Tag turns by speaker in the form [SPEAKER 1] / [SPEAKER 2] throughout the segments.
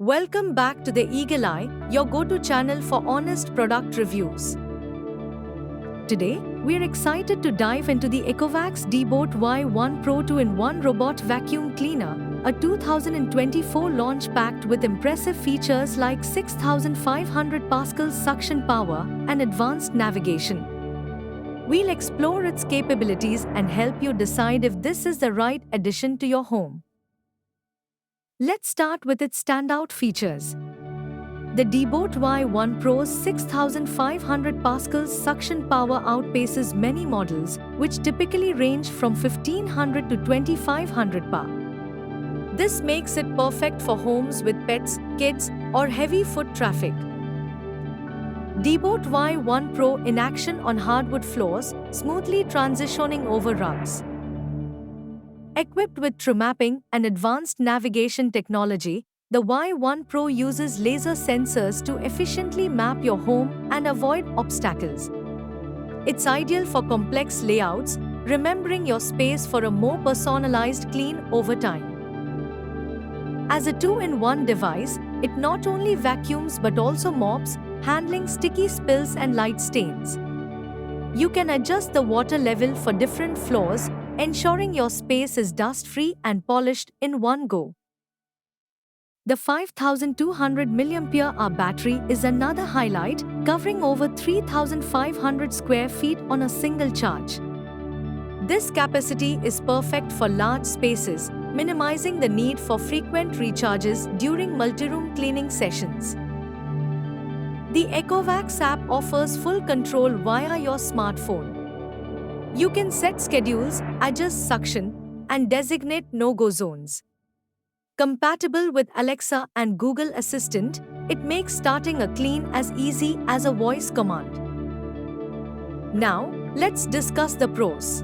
[SPEAKER 1] Welcome back to The Eagle Eye, your go-to channel for honest product reviews. Today, we're excited to dive into the Ecovacs Deebot Y1 Pro 2-in-1 robot vacuum cleaner, a 2024 launch packed with impressive features like 6,500 pascals suction power and advanced navigation. We'll explore its capabilities and help you decide if this is the right addition to your home. Let's start with its standout features. The Deebot Y1 Pro's 6,500 pascals suction power outpaces many models, which typically range from 1,500 to 2,500 pa. This makes it perfect for homes with pets, kids, or heavy foot traffic. Deebot Y1 Pro in action on hardwood floors, smoothly transitioning over rugs. Equipped with true mapping and advanced navigation technology, the Y1 Pro uses laser sensors to efficiently map your home and avoid obstacles. It's ideal for complex layouts, remembering your space for a more personalized clean over time. As a 2-in-1 device, it not only vacuums but also mops, handling sticky spills and light stains. You can adjust the water level for different floors, ensuring your space is dust-free and polished in one go. The 5,200 mAh battery is another highlight, covering over 3,500 square feet on a single charge. This capacity is perfect for large spaces, minimizing the need for frequent recharges during multi-room cleaning sessions. The Ecovacs app offers full control via your smartphone. You can set schedules, adjust suction, and designate no-go zones. Compatible with Alexa and Google Assistant, it makes starting a clean as easy as a voice command. Now, let's discuss the pros.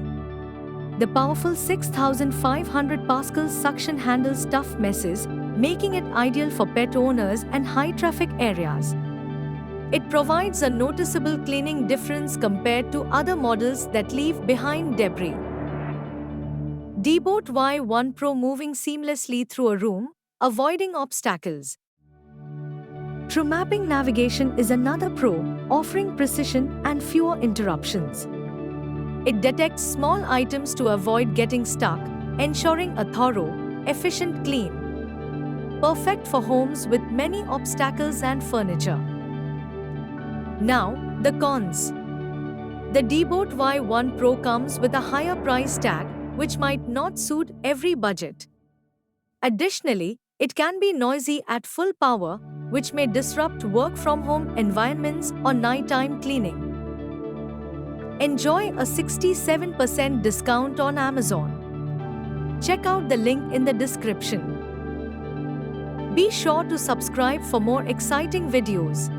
[SPEAKER 1] The powerful 6,500 pascals suction handles tough messes, making it ideal for pet owners and high-traffic areas. It provides a noticeable cleaning difference compared to other models that leave behind debris. Deebot Y1 Pro moving seamlessly through a room, avoiding obstacles. True mapping navigation is another pro, offering precision and fewer interruptions. It detects small items to avoid getting stuck, ensuring a thorough, efficient clean. Perfect for homes with many obstacles and furniture. Now, the cons. The Deebot Y1 Pro comes with a higher price tag, which might not suit every budget. Additionally, it can be noisy at full power, which may disrupt work-from-home environments or nighttime cleaning. Enjoy a 67% discount on Amazon. Check out the link in the description. Be sure to subscribe for more exciting videos.